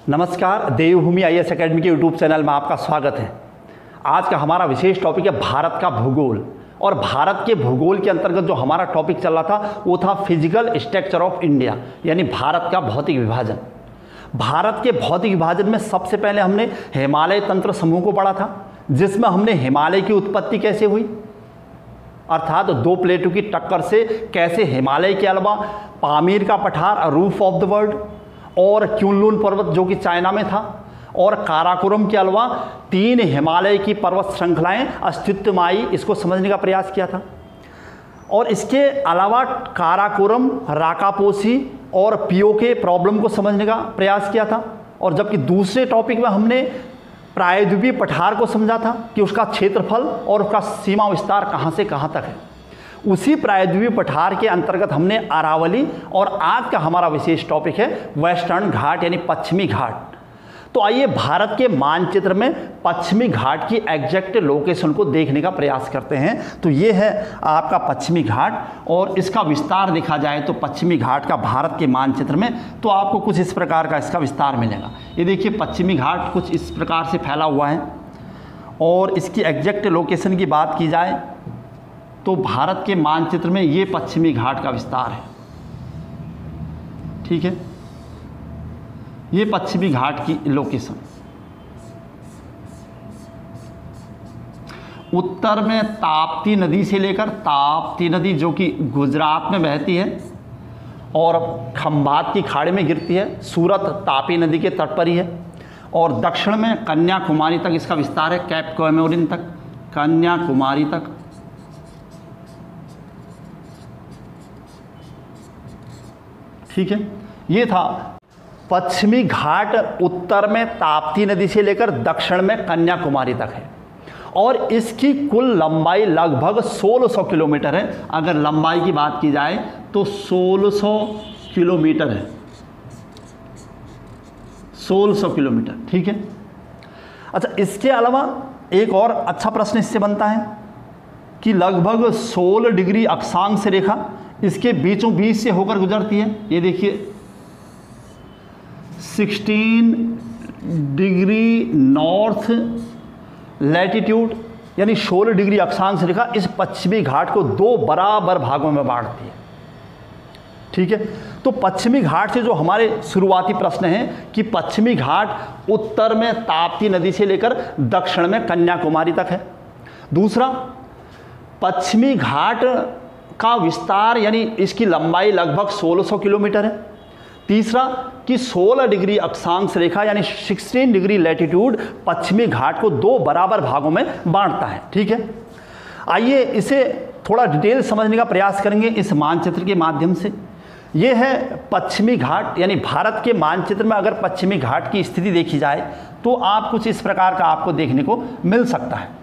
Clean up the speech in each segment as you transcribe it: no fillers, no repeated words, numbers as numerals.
नमस्कार, देवभूमि IAS academy के YouTube channel में आपका स्वागत है। आज का हमारा विशेष टॉपिक है भारत का भूगोल। और भारत के भूगोल के अंतर्गत जो हमारा टॉपिक चल रहा था वो था फिजिकल स्ट्रक्चर ऑफ इंडिया, यानी भारत का भौतिक विभाजन। भारत के भौतिक विभाजन में सबसे पहले हमने हिमालय तंत्र समूह को पढ़ा था, जिसमें हमने हिमालय की उत्पत्ति कैसे हुई, अर्थात दो प्लेटों की टक्कर से कैसे हिमालय के अलावा पामीर का पठार रूफ ऑफ द वर्ल्ड और क्युनलुन पर्वत जो कि चाइना में था और काराकोरम के अलावा तीन हिमालय की पर्वत श्रृंखलाएं अस्तित्व में आई, इसको समझने का प्रयास किया था। और इसके अलावा काराकोरम, राकापोसी और पीओके प्रॉब्लम को समझने का प्रयास किया था। और जबकि दूसरे टॉपिक में हमने प्रायद्वीपीय पठार को समझा था कि उसका क्षेत्रफल और उसका सीमा विस्तार कहाँ से कहाँ तक है। उसी प्रायद्वीपीय पठार के अंतर्गत हमने अरावली और आज का हमारा विशेष टॉपिक है वेस्टर्न घाट यानी पश्चिमी घाट। तो आइए भारत के मानचित्र में पश्चिमी घाट की एग्जैक्ट लोकेशन को देखने का प्रयास करते हैं। तो ये है आपका पश्चिमी घाट और इसका विस्तार देखा जाए तो पश्चिमी घाट का भारत के मानचित्र में तो आपको कुछ इस प्रकार का इसका विस्तार मिलेगा। ये देखिए पश्चिमी घाट कुछ इस प्रकार से फैला हुआ है। और इसकी एग्जैक्ट लोकेशन की बात की जाए तो भारत के मानचित्र में ये पश्चिमी घाट का विस्तार है। ठीक है, ये पश्चिमी घाट की लोकेशन। उत्तर में ताप्ती नदी से लेकर, ताप्ती नदी जो कि गुजरात में बहती है और खंभात की खाड़ी में गिरती है, सूरत तापी नदी के तट पर ही है। और दक्षिण में कन्याकुमारी तक इसका विस्तार है, कैप कोमोरिन तक, कन्याकुमारी तक। ठीक है, ये था पश्चिमी घाट। उत्तर में ताप्ती नदी से लेकर दक्षिण में कन्याकुमारी तक है और इसकी कुल लंबाई लगभग 1600 किलोमीटर है। अगर लंबाई की बात की जाए तो 1600 किलोमीटर है, 1600 किलोमीटर। ठीक है, अच्छा, इसके अलावा एक और अच्छा प्रश्न इससे बनता है कि लगभग 16 डिग्री अक्षांश रेखा इसके बीचों बीच से होकर गुजरती है। ये देखिए 16 डिग्री नॉर्थ लैटिट्यूड यानी 16 डिग्री अक्षांश रेखा इस पश्चिमी घाट को दो बराबर भागों में बांटती है। ठीक है, तो पश्चिमी घाट से जो हमारे शुरुआती प्रश्न हैं कि पश्चिमी घाट उत्तर में ताप्ती नदी से लेकर दक्षिण में कन्याकुमारी तक है। दूसरा, पश्चिमी घाट का विस्तार यानी इसकी लंबाई लगभग 1600 किलोमीटर है। तीसरा कि 16 डिग्री अक्षांश रेखा यानी 16 डिग्री लैटिट्यूड पश्चिमी घाट को दो बराबर भागों में बांटता है। ठीक है, आइए इसे थोड़ा डिटेल समझने का प्रयास करेंगे इस मानचित्र के माध्यम से। यह है पश्चिमी घाट, यानी भारत के मानचित्र में अगर पश्चिमी घाट की स्थिति देखी जाए तो आप कुछ इस प्रकार का आपको देखने को मिल सकता है।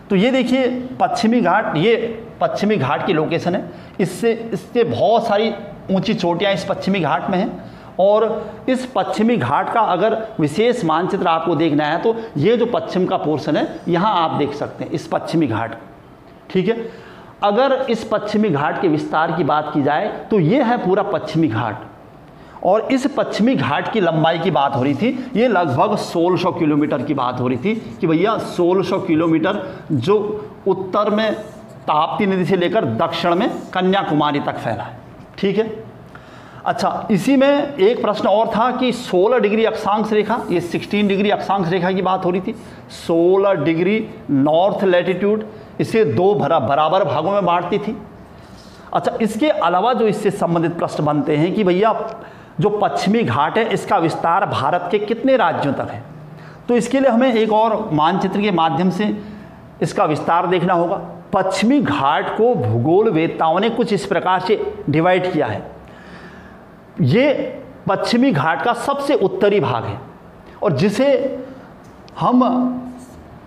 तो ये देखिए पश्चिमी घाट, ये पश्चिमी घाट की लोकेशन है। इससे बहुत सारी ऊंची चोटियां इस पश्चिमी घाट में हैं। और इस पश्चिमी घाट का अगर विशेष मानचित्र आपको देखना है तो ये जो पश्चिम का पोर्शन है यहाँ आप देख सकते हैं इस पश्चिमी घाट। ठीक है, अगर इस पश्चिमी घाट के विस्तार की बात की जाए तो ये है पूरा पश्चिमी घाट। और इस पश्चिमी घाट की लंबाई की बात हो रही थी, ये लगभग 1600 किलोमीटर की बात हो रही थी कि भैया 1600 किलोमीटर जो उत्तर में ताप्ती नदी से लेकर दक्षिण में कन्याकुमारी तक फैला है। ठीक है, अच्छा, इसी में एक प्रश्न और था कि 16 डिग्री अक्षांश रेखा, ये 16 डिग्री अक्षांश रेखा की बात हो रही थी। 16 डिग्री नॉर्थ लैटिट्यूड इसे दो बराबर भागों में बांटती थी। अच्छा, इसके अलावा जो इससे संबंधित प्रश्न बनते हैं कि भैया जो पश्चिमी घाट है इसका विस्तार भारत के कितने राज्यों तक है। तो इसके लिए हमें एक और मानचित्र के माध्यम से इसका विस्तार देखना होगा। पश्चिमी घाट को भूगोल वेत्ताओं ने कुछ इस प्रकार से डिवाइड किया है। ये पश्चिमी घाट का सबसे उत्तरी भाग है और जिसे हम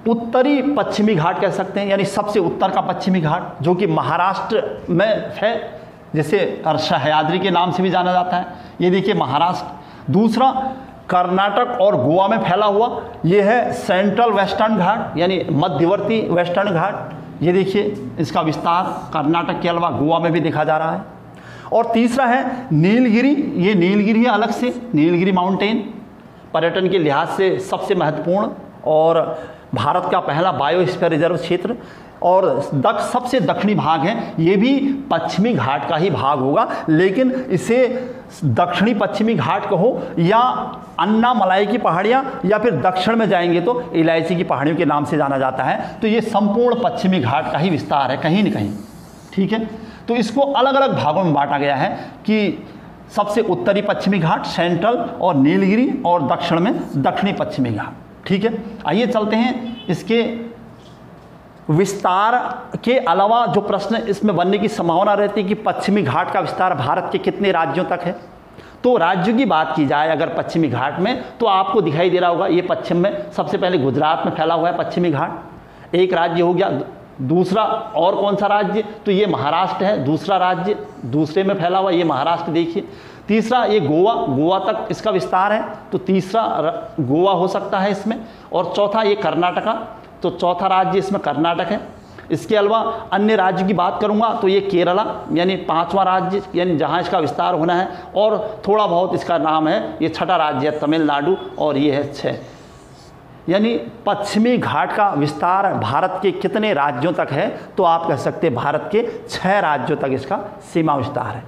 उत्तरी पश्चिमी घाट कह सकते हैं, यानी सबसे उत्तर का पश्चिमी घाट जो कि महाराष्ट्र में है, जिसे सह्याद्री के नाम से भी जाना जाता है। ये देखिए महाराष्ट्र। दूसरा, कर्नाटक और गोवा में फैला हुआ ये है सेंट्रल वेस्टर्न घाट यानी मध्यवर्ती वेस्टर्न घाट। ये देखिए इसका विस्तार कर्नाटक के अलावा गोवा में भी देखा जा रहा है। और तीसरा है नीलगिरी, ये नीलगिरी है अलग से, नीलगिरी माउंटेन पर्यटन के लिहाज से सबसे महत्वपूर्ण और भारत का पहला बायोस्फीयर रिजर्व क्षेत्र और सबसे दक्षिणी भाग है, ये भी पश्चिमी घाट का ही भाग होगा, लेकिन इसे दक्षिणी पश्चिमी घाट कहो या अन्नामलाई की पहाड़ियाँ या फिर दक्षिण में जाएंगे तो इलायची की पहाड़ियों के नाम से जाना जाता है। तो ये संपूर्ण पश्चिमी घाट का ही विस्तार है कहीं न कहीं, ठीक है। तो इसको अलग अलग भागों में बांटा गया है कि सबसे उत्तरी पश्चिमी घाट, सेंट्रल और नीलगिरी, और दक्षिण में दक्षिणी पश्चिमी घाट, ठीक है। आइए चलते हैं इसके विस्तार के अलावा जो प्रश्न इसमें बनने की संभावना रहती है कि पश्चिमी घाट का विस्तार भारत के कितने राज्यों तक है। तो राज्यों की बात की जाए अगर पश्चिमी घाट में, तो आपको दिखाई दे रहा होगा ये पश्चिम में सबसे पहले गुजरात में फैला हुआ है पश्चिमी घाट, एक राज्य हो गया। दूसरा और कौन सा राज्य, तो ये महाराष्ट्र है, दूसरा राज्य दूसरे में फैला हुआ ये महाराष्ट्र देखिए। तीसरा ये गोवा तक इसका विस्तार है, तो तीसरा गोवा हो सकता है इसमें। और चौथा ये कर्नाटका, तो चौथा राज्य इसमें कर्नाटक है। इसके अलावा अन्य राज्य की बात करूंगा तो ये केरला यानी पांचवा राज्य, यानी जहां इसका विस्तार होना है, और थोड़ा बहुत इसका नाम है, ये छठा राज्य है तमिलनाडु, और ये है 6। यानी पश्चिमी घाट का विस्तार भारत के कितने राज्यों तक है, तो आप कह सकते हैं भारत के 6 राज्यों तक इसका सीमा विस्तार है।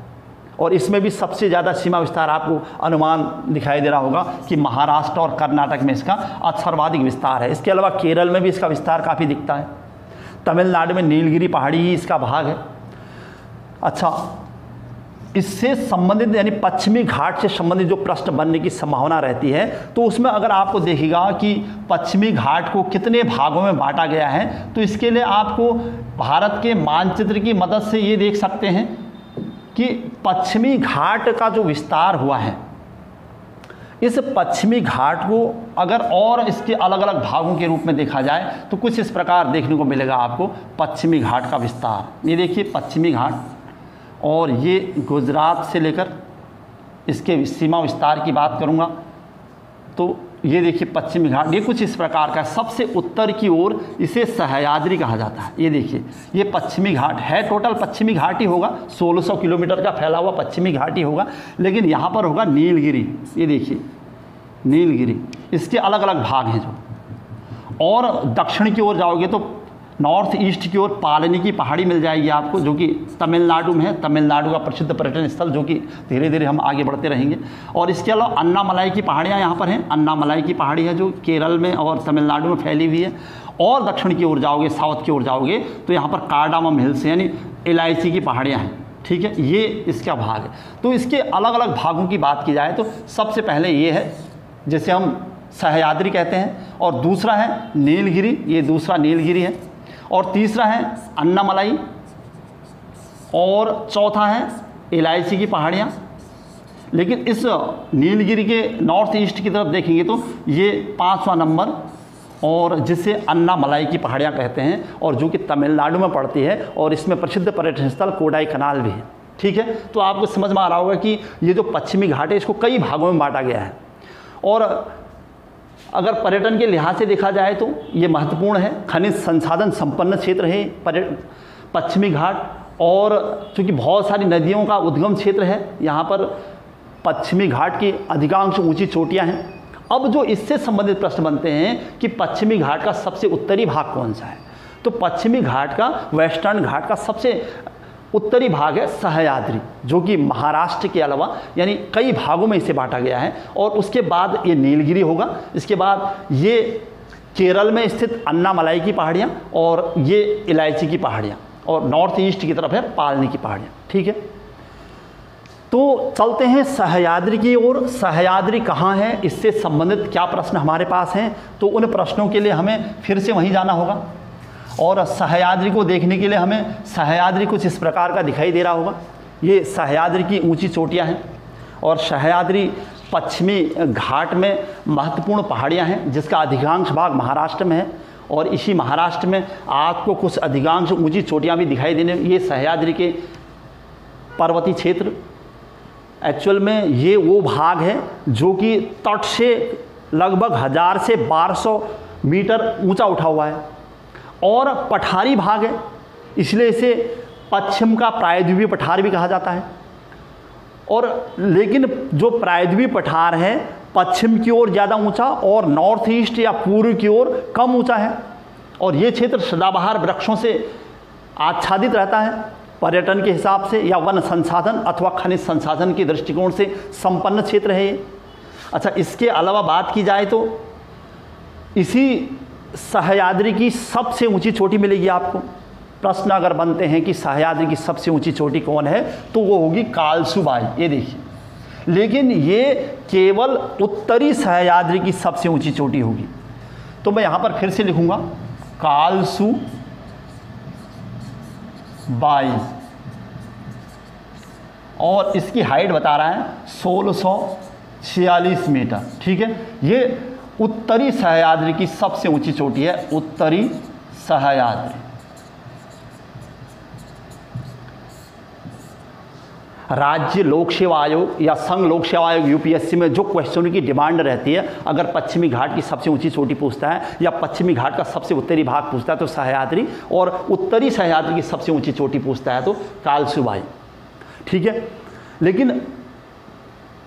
और इसमें भी सबसे ज़्यादा सीमा विस्तार आपको अनुमान दिखाई दे रहा होगा कि महाराष्ट्र और कर्नाटक में इसका सर्वाधिक विस्तार है। इसके अलावा केरल में भी इसका विस्तार काफ़ी दिखता है, तमिलनाडु में नीलगिरी पहाड़ी ही इसका भाग है। अच्छा, इससे संबंधित यानी पश्चिमी घाट से संबंधित जो प्रश्न बनने की संभावना रहती है, तो उसमें अगर आपको देखिएगा कि पश्चिमी घाट को कितने भागों में बांटा गया है, तो इसके लिए आपको भारत के मानचित्र की मदद से ये देख सकते हैं कि पश्चिमी घाट का जो विस्तार हुआ है, इस पश्चिमी घाट को अगर और इसके अलग अलग भागों के रूप में देखा जाए तो कुछ इस प्रकार देखने को मिलेगा आपको पश्चिमी घाट का विस्तार। ये देखिए पश्चिमी घाट, और ये गुजरात से लेकर इसके सीमा विस्तार की बात करूँगा तो ये देखिए पश्चिमी घाट, ये कुछ इस प्रकार का। सबसे उत्तर की ओर इसे सह्याद्री कहा जाता है। ये देखिए ये पश्चिमी घाट है, टोटल पश्चिमी घाट ही होगा, 1600 किलोमीटर का फैला हुआ पश्चिमी घाट ही होगा, लेकिन यहाँ पर होगा नीलगिरी। ये देखिए नीलगिरी, इसके अलग अलग भाग हैं जो। और दक्षिण की ओर जाओगे तो नॉर्थ ईस्ट की ओर पालनी की पहाड़ी मिल जाएगी आपको, जो कि तमिलनाडु में है, तमिलनाडु का प्रसिद्ध पर्यटन स्थल, जो कि धीरे धीरे हम आगे बढ़ते रहेंगे। और इसके अलावा अन्नामलाई की पहाड़ियाँ यहाँ पर हैं, अन्नामलाई की पहाड़ी है जो केरल में और तमिलनाडु में फैली हुई है। और दक्षिण की ओर जाओगे, साउथ की ओर जाओगे तो यहाँ पर कार्डामम हिल्स यानी इलायची की पहाड़ियाँ हैं, ठीक है, ये इसका भाग है। तो इसके अलग अलग भागों की बात की जाए तो सबसे पहले ये है जिसे हम सह्याद्री कहते हैं, और दूसरा है नीलगिरी, ये दूसरा नीलगिरी है, और तीसरा है अन्नामलाई, और चौथा है इलायची की पहाड़ियाँ। लेकिन इस नीलगिरी के नॉर्थ ईस्ट की तरफ देखेंगे तो ये 5वां नंबर, और जिसे अन्नामलाई की पहाड़ियाँ कहते हैं, और जो कि तमिलनाडु में पड़ती है, और इसमें प्रसिद्ध पर्यटन स्थल कोडाईकनाल भी है, ठीक है। तो आपको समझ में आ रहा होगा कि ये जो पश्चिमी घाट है इसको कई भागों में बांटा गया है। और अगर पर्यटन के लिहाज से देखा जाए तो ये महत्वपूर्ण है, खनिज संसाधन संपन्न क्षेत्र है पश्चिमी घाट, और चूँकि बहुत सारी नदियों का उद्गम क्षेत्र है यहाँ पर। पश्चिमी घाट की अधिकांश ऊंची चोटियाँ हैं। अब जो इससे संबंधित प्रश्न बनते हैं कि पश्चिमी घाट का सबसे उत्तरी भाग कौन सा है, तो पश्चिमी घाट का, वेस्टर्न घाट का सबसे उत्तरी भाग है सह्याद्री, जो कि महाराष्ट्र के अलावा यानी कई भागों में इसे बांटा गया है। और उसके बाद ये नीलगिरी होगा, इसके बाद ये केरल में स्थित अन्नामलाई की पहाड़ियाँ, और ये इलायची की पहाड़ियाँ, और नॉर्थ ईस्ट की तरफ है पालनी की पहाड़ियाँ, ठीक है। तो चलते हैं सह्याद्री की ओर। सह्याद्री कहाँ है, इससे संबंधित क्या प्रश्न हमारे पास हैं, तो उन प्रश्नों के लिए हमें फिर से वहीं जाना होगा। और सह्याद्री को देखने के लिए हमें सह्याद्री कुछ इस प्रकार का दिखाई दे रहा होगा। ये सह्याद्री की ऊंची चोटियां हैं, और सह्याद्री पश्चिमी घाट में महत्वपूर्ण पहाड़ियां हैं, जिसका अधिकांश भाग महाराष्ट्र में है। और इसी महाराष्ट्र में आपको कुछ अधिकांश ऊंची चोटियां भी दिखाई देने, ये सह्याद्री के पर्वतीय क्षेत्र। एक्चुअल में ये वो भाग है जो कि तट से लगभग 1000 से 1200 मीटर ऊंचा उठा हुआ है, और पठारी भाग है, इसलिए इसे पश्चिम का प्रायद्वीपीय पठार भी कहा जाता है। और लेकिन जो प्रायद्वीपीय पठार है पश्चिम की ओर ज़्यादा ऊंचा और नॉर्थ ईस्ट या पूर्व की ओर कम ऊंचा है। और ये क्षेत्र सदाबहार वृक्षों से आच्छादित रहता है। पर्यटन के हिसाब से या वन संसाधन अथवा खनिज संसाधन के दृष्टिकोण से संपन्न क्षेत्र है ये। अच्छा, इसके अलावा बात की जाए तो इसी सह्याद्री की सबसे ऊंची चोटी मिलेगी आपको। प्रश्न अगर बनते हैं कि सह्याद्री की सबसे ऊंची चोटी कौन है, तो वो होगी कालसुबाई। ये देखिए, लेकिन ये केवल उत्तरी सह्याद्री की सबसे ऊंची चोटी होगी। तो मैं यहाँ पर फिर से लिखूंगा कालसुबाई, और इसकी हाइट बता रहा है 1646 मीटर। ठीक है, ये उत्तरी सह्याद्री की सबसे ऊंची चोटी है, उत्तरी सह्याद्री। राज्य लोक सेवा आयोग या संघ लोक सेवा आयोग यूपीएससी में जो क्वेश्चन की डिमांड रहती है, अगर पश्चिमी घाट की सबसे ऊंची चोटी पूछता है या पश्चिमी घाट का सबसे उत्तरी भाग पूछता है तो सह्याद्री, और उत्तरी सह्याद्री की सबसे ऊंची चोटी पूछता है तो कालसुबाई। ठीक है, लेकिन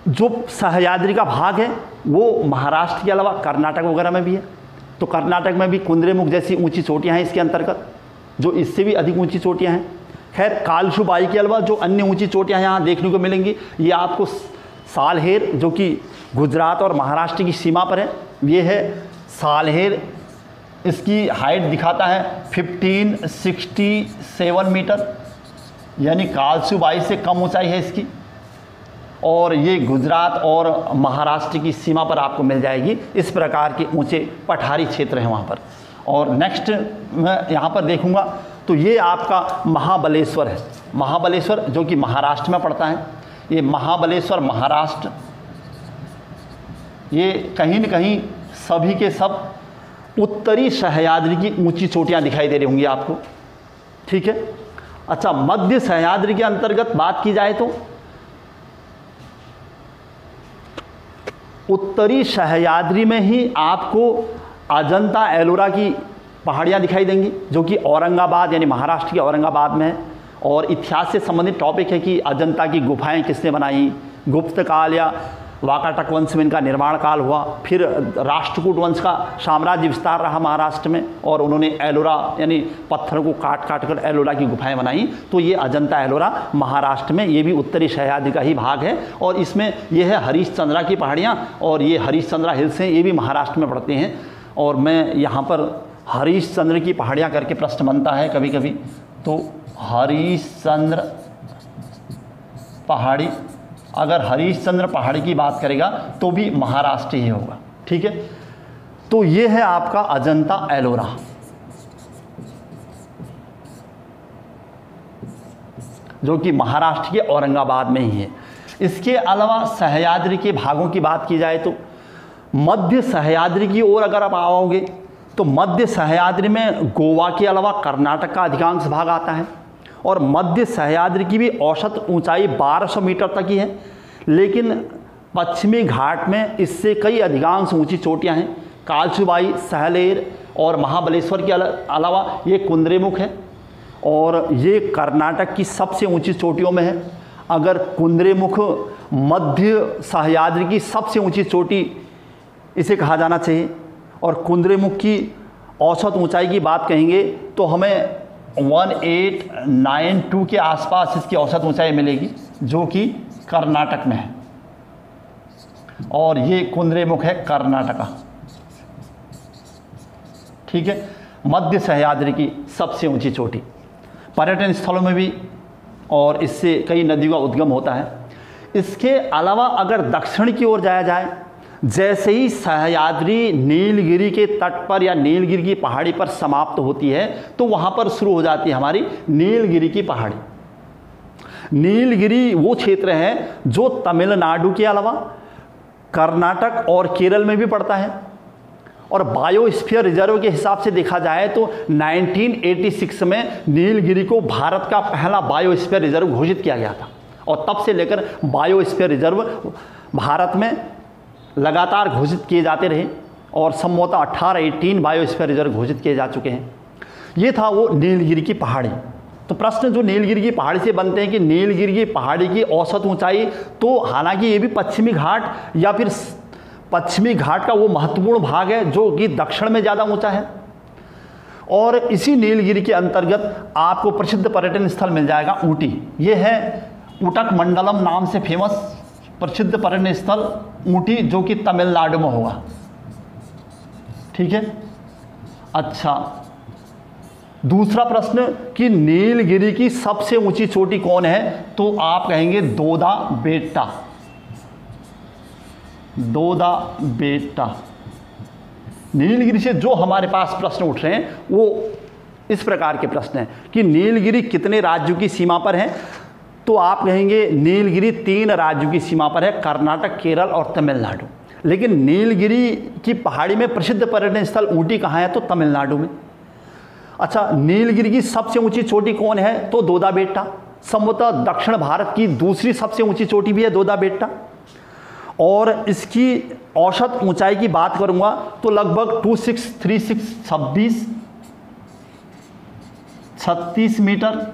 जो सह्याद्री का भाग है वो महाराष्ट्र के अलावा कर्नाटक वगैरह में भी है। तो कर्नाटक में भी कुंद्रेमुख जैसी ऊंची चोटियां हैं इसके अंतर्गत, जो इससे भी अधिक ऊंची चोटियां हैं। खैर, कालसुबाई के अलावा जो अन्य ऊंची चोटियां यहाँ देखने को मिलेंगी, ये आपको सालहेर, जो कि गुजरात और महाराष्ट्र की सीमा पर है, ये है सालहेर। इसकी हाइट दिखाता है 1567 मीटर, यानी कालसुबाई से कम ऊंचाई है इसकी, और ये गुजरात और महाराष्ट्र की सीमा पर आपको मिल जाएगी। इस प्रकार के ऊंचे पठारी क्षेत्र हैं वहाँ पर। और नेक्स्ट मैं यहाँ पर देखूँगा तो ये आपका महाबलेश्वर है। महाबलेश्वर जो कि महाराष्ट्र में पड़ता है, ये महाबलेश्वर महाराष्ट्र, ये कहीं न कहीं सभी के सब उत्तरी सह्याद्री की ऊंची चोटियाँ दिखाई दे रही होंगी आपको। ठीक है, अच्छा, मध्य सह्याद्री के अंतर्गत बात की जाए तो उत्तरी सह्याद्री में ही आपको अजंता एलोरा की पहाड़ियाँ दिखाई देंगी, जो कि औरंगाबाद यानी महाराष्ट्र के औरंगाबाद में है। और इतिहास से संबंधित टॉपिक है कि अजंता की गुफाएं किसने बनाई, गुप्त काल या वाकाटक वंश में इनका निर्माण काल हुआ, फिर राष्ट्रकूट वंश का साम्राज्य विस्तार रहा महाराष्ट्र में, और उन्होंने एलोरा यानी पत्थरों को काट काट कर एलोरा की गुफाएं बनाई। तो ये अजंता एलोरा महाराष्ट्र में, ये भी उत्तरी सह्याद्री का ही भाग है। और इसमें ये है हरीशचंद्रा की पहाड़ियाँ, और ये हरीशचंद्रा हिल्स हैं, ये भी महाराष्ट्र में पड़ते हैं। और मैं यहाँ पर हरीशचंद्र की पहाड़ियाँ करके प्रश्न बनता है कभी कभी, तो हरीशचंद्र पहाड़ी, अगर हरीशचंद्र पहाड़ी की बात करेगा तो भी महाराष्ट्र ही होगा। ठीक है, तो ये है आपका अजंता एलोरा। जो कि महाराष्ट्र के औरंगाबाद में ही है। इसके अलावा सह्याद्री के भागों की बात की जाए तो मध्य सह्याद्री की ओर अगर आप आओगे तो मध्य सह्याद्री में गोवा के अलावा कर्नाटक का अधिकांश भाग आता है। और मध्य सह्याद्री की भी औसत ऊंचाई 1200 मीटर तक ही है, लेकिन पश्चिमी घाट में इससे कई अधिकांश ऊंची चोटियां हैं। कालसुबाई, सहलेर और महाबलेश्वर के अलावा ये कुंद्रेमुख है, और ये कर्नाटक की सबसे ऊंची चोटियों में है। अगर कुंद्रेमुख मध्य सह्याद्री की सबसे ऊंची चोटी इसे कहा जाना चाहिए, और कुंद्रेमुख की औसत ऊंचाई की बात कहेंगे तो हमें 1892 के आसपास इसकी औसत ऊंचाई मिलेगी, जो कि कर्नाटक में है। और ये कुंद्रेमुख है कर्नाटका। ठीक है, मध्य सह्याद्री की सबसे ऊंची चोटी, पर्यटन स्थलों में भी, और इससे कई नदियों का उद्गम होता है। इसके अलावा अगर दक्षिण की ओर जाया जाए, जैसे ही सह्याद्री नीलगिरी के तट पर या नीलगिरी की पहाड़ी पर समाप्त होती है तो वहाँ पर शुरू हो जाती है हमारी नीलगिरी की पहाड़ी। नीलगिरी वो क्षेत्र है जो तमिलनाडु के अलावा कर्नाटक और केरल में भी पड़ता है। और बायोस्फीयर रिजर्व के हिसाब से देखा जाए तो 1986 में नीलगिरी को भारत का पहला बायोस्फीयर रिजर्व घोषित किया गया था, और तब से लेकर बायोस्फीयर रिजर्व भारत में लगातार घोषित किए जाते रहे, और संभवतः 18 बायोस्फीयर रिजर्व घोषित किए जा चुके हैं। ये था वो नीलगिरी की पहाड़ी। तो प्रश्न जो नीलगिरी की पहाड़ी से बनते हैं कि नीलगिरी की पहाड़ी की औसत ऊंचाई, तो हालांकि ये भी पश्चिमी घाट या फिर पश्चिमी घाट का वो महत्वपूर्ण भाग है जो कि दक्षिण में ज़्यादा ऊंचा है। और इसी नीलगिरी के अंतर्गत आपको प्रसिद्ध पर्यटन स्थल मिल जाएगा ऊटी। ये है उटक मंडलम नाम से फेमस प्रसिद्ध पर्यटन स्थल ऊटी, जो कि तमिलनाडु में होगा। ठीक है। अच्छा, दूसरा प्रश्न कि नीलगिरी की सबसे ऊंची चोटी कौन है, तो आप कहेंगे दोदा बेट्टा। दोदा बेट्टा। नीलगिरी से जो हमारे पास प्रश्न उठ रहे हैं वो इस प्रकार के प्रश्न हैं कि नीलगिरी कितने राज्यों की सीमा पर है, तो आप कहेंगे नीलगिरी 3 राज्यों की सीमा पर है, कर्नाटक, केरल और तमिलनाडु। लेकिन नीलगिरी की पहाड़ी में प्रसिद्ध पर्यटन स्थल ऊटी कहाँ है, तो तमिलनाडु में। अच्छा, नीलगिरी की सबसे ऊंची चोटी कौन है, तो दोदा बेट्टा। संभवतः दक्षिण भारत की दूसरी सबसे ऊंची चोटी भी है दोदा बेट्टा। और इसकी औसत ऊंचाई की बात करूंगा तो लगभग 36 मीटर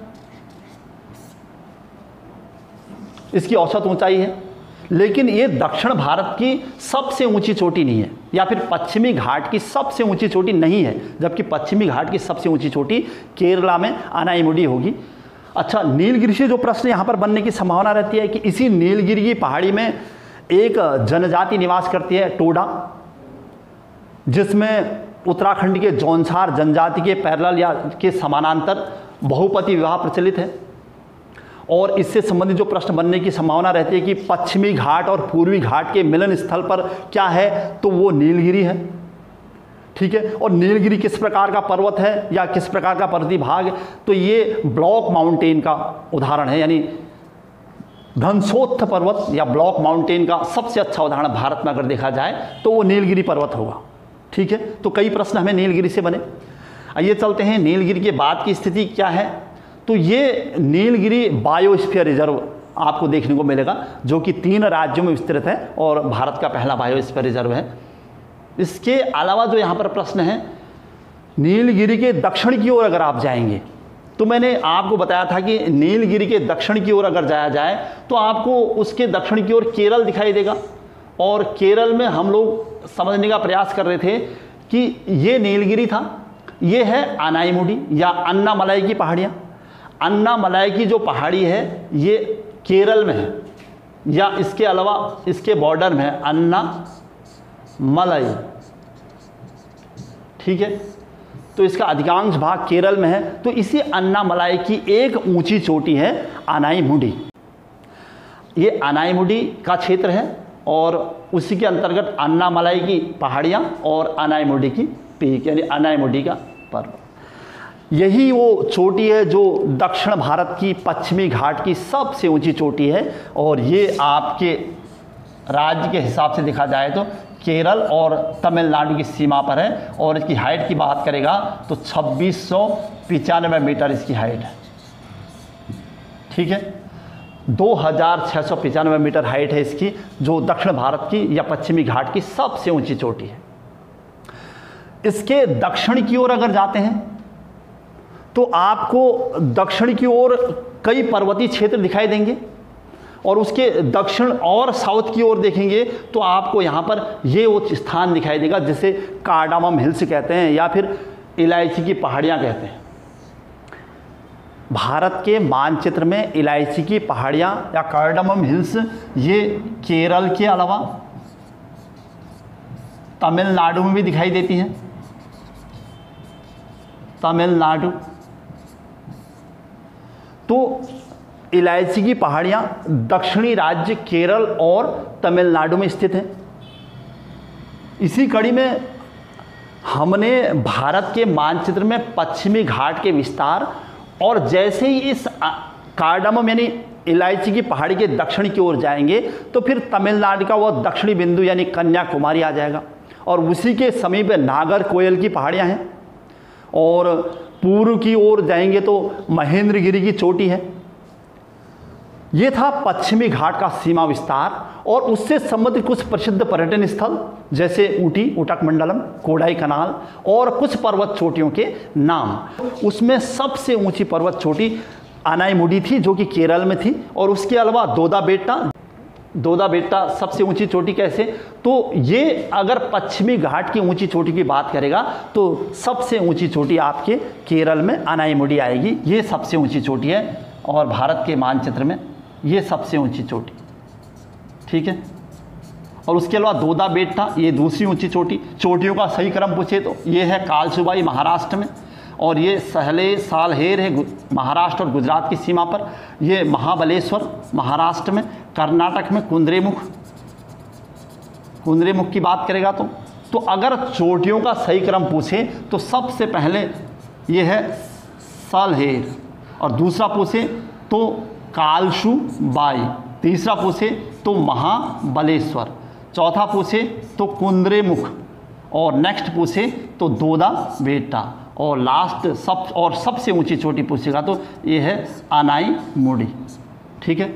इसकी औसत ऊंचाई है। लेकिन ये दक्षिण भारत की सबसे ऊंची चोटी नहीं है, या फिर पश्चिमी घाट की सबसे ऊंची चोटी नहीं है, जबकि पश्चिमी घाट की सबसे ऊंची चोटी केरला में अनाईमुडी होगी। अच्छा, नीलगिरी से जो प्रश्न यहाँ पर बनने की संभावना रहती है कि इसी नीलगिरी की पहाड़ी में एक जनजाति निवास करती है, टोडा, जिसमें उत्तराखंड के जौनसार जनजाति के पैरेलल या के समानांतर बहुपति विवाह प्रचलित है। और इससे संबंधित जो प्रश्न बनने की संभावना रहती है कि पश्चिमी घाट और पूर्वी घाट के मिलन स्थल पर क्या है, तो वो नीलगिरी है। ठीक है। और नीलगिरी किस प्रकार का पर्वत है या किस प्रकार का पर्वतीभाग है, तो ये ब्लॉक माउंटेन का उदाहरण है, यानी घनसोत्थ पर्वत या ब्लॉक माउंटेन का सबसे अच्छा उदाहरण भारत में अगर देखा जाए तो वो नीलगिरी पर्वत होगा। ठीक है। तो कई प्रश्न हमें नीलगिरी से बने। आइए चलते हैं नीलगिरी के बाद की स्थिति क्या है। तो ये नीलगिरी बायोस्फीयर रिजर्व आपको देखने को मिलेगा, जो कि 3 राज्यों में विस्तृत है और भारत का पहला बायोस्फीयर रिजर्व है। इसके अलावा जो यहाँ पर प्रश्न है, नीलगिरी के दक्षिण की ओर अगर आप जाएंगे, तो मैंने आपको बताया था कि नीलगिरी के दक्षिण की ओर अगर जाया जाए तो आपको उसके दक्षिण की ओर केरल दिखाई देगा। और केरल में हम लोग समझने का प्रयास कर रहे थे कि ये नीलगिरी था, ये है अनाईमुडी या अन्नामलाई की पहाड़ियाँ। अन्नामलाई की जो पहाड़ी है ये केरल में है, या इसके अलावा इसके बॉर्डर में है अन्नामलाई। ठीक है। तो इसका अधिकांश भाग केरल में है। तो इसी अन्नामलाई की एक ऊंची चोटी है अनाईमुडी। ये अनाईमुडी का क्षेत्र है और उसी के अंतर्गत अन्नामलाई की पहाड़ियाँ और अनाईमुडी की पीक, यानी अनाईमुडी का पर्वत। यही वो चोटी है जो दक्षिण भारत की पश्चिमी घाट की सबसे ऊंची चोटी है। और ये आपके राज्य के हिसाब से देखा जाए तो केरल और तमिलनाडु की सीमा पर है। और इसकी हाइट की बात करेगा तो 2695 मीटर इसकी हाइट है। ठीक है। 2695 मीटर हाइट है इसकी, जो दक्षिण भारत की या पश्चिमी घाट की सबसे ऊंची चोटी है। इसके दक्षिण की ओर अगर जाते हैं तो आपको दक्षिण की ओर कई पर्वतीय क्षेत्र दिखाई देंगे, और उसके दक्षिण और साउथ की ओर देखेंगे तो आपको यहाँ पर ये वो स्थान दिखाई देगा जिसे कार्डामम हिल्स कहते हैं या फिर इलायची की पहाड़ियाँ कहते हैं। भारत के मानचित्र में इलायची की पहाड़ियाँ या कार्डामम हिल्स ये केरल के अलावा तमिलनाडु में भी दिखाई देती हैं। तमिलनाडु, तो इलायची की पहाड़ियाँ दक्षिणी राज्य केरल और तमिलनाडु में स्थित हैं। इसी कड़ी में हमने भारत के मानचित्र में पश्चिमी घाट के विस्तार और जैसे ही इस कार्डामम यानी इलायची की पहाड़ी के दक्षिण की ओर जाएंगे तो फिर तमिलनाडु का वह दक्षिणी बिंदु यानी कन्याकुमारी आ जाएगा, और उसी के समीप नागरकोइल की पहाड़ियाँ हैं। और पूर्व की ओर जाएंगे तो महेंद्रगिरी की चोटी है। ये था पश्चिमी घाट का सीमा विस्तार, और उससे संबंधित कुछ प्रसिद्ध पर्यटन स्थल जैसे ऊटी, उटक मंडलम, कोडाई कनाल और कुछ पर्वत चोटियों के नाम। उसमें सबसे ऊंची पर्वत चोटी अनाईमुडी थी जो कि केरल में थी, और उसके अलावा दोदा बेट्टा दोदा बेट्टा सबसे ऊंची चोटी कैसे, तो ये अगर पश्चिमी घाट की ऊंची चोटी की बात करेगा तो सबसे ऊंची चोटी आपके केरल में अनाईमुडी आएगी, ये सबसे ऊंची चोटी है और भारत के मानचित्र में ये सबसे ऊंची चोटी, ठीक है। और उसके अलावा दोदा बेट्टा ये दूसरी ऊंची चोटी। चोटियों का सही क्रम पूछे तो ये है कालसुबाई महाराष्ट्र में, और ये सहले सालहेर है महाराष्ट्र और गुजरात की सीमा पर, ये महाबलेश्वर महाराष्ट्र में, कर्नाटक में कुंद्रेमुख की बात करेगा तो अगर चोटियों का सही क्रम पूछे तो सबसे पहले ये है सालहेर, और दूसरा पूछे तो कालसुबाई, तीसरा पूछे तो महाबलेश्वर, चौथा पूछे तो कुंद्रेमुख, और नेक्स्ट पूछे तो दोदा बेट्टा, और लास्ट सबसे ऊंची चोटी पूछेगा तो ये है अनाईमुडी, ठीक है।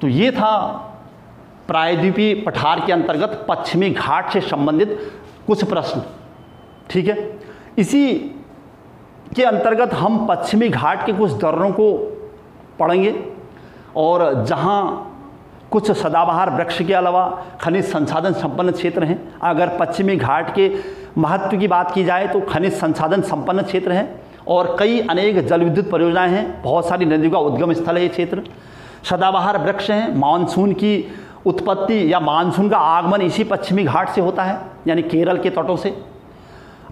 तो ये था प्रायद्वीपीय पठार के अंतर्गत पश्चिमी घाट से संबंधित कुछ प्रश्न, ठीक है। इसी के अंतर्गत हम पश्चिमी घाट के कुछ दर्रों को पढ़ेंगे, और जहाँ कुछ सदाबहार वृक्ष के अलावा खनिज संसाधन संपन्न क्षेत्र हैं। अगर पश्चिमी घाट के महत्व की बात की जाए तो खनिज संसाधन संपन्न क्षेत्र है और कई अनेक जल विद्युत परियोजनाएं हैं, बहुत सारी नदियों का उद्गम स्थल है ये क्षेत्र। सदाबहार वृक्ष हैं, मानसून की उत्पत्ति या मानसून का आगमन इसी पश्चिमी घाट से होता है, यानी केरल के तटों से।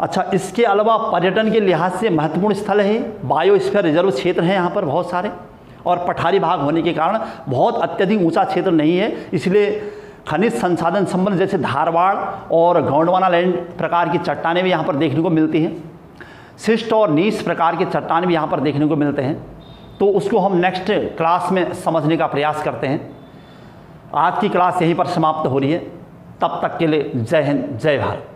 अच्छा, इसके अलावा पर्यटन के लिहाज से महत्वपूर्ण स्थल है, बायोस्फीयर रिजर्व क्षेत्र हैं यहाँ पर बहुत सारे, और पठारी भाग होने के कारण बहुत अत्यधिक ऊंचा क्षेत्र नहीं है, इसलिए खनिज संसाधन संबंध जैसे धारवाड़ और गोंडवाना लैंड प्रकार की चट्टानें भी यहाँ पर देखने को मिलती हैं। शिष्ट और नीच प्रकार के चट्टान भी यहाँ पर देखने को मिलते हैं, तो उसको हम नेक्स्ट क्लास में समझने का प्रयास करते हैं। आज की क्लास यहीं पर समाप्त हो रही है, तब तक के लिए जय हिंद, जय भारत।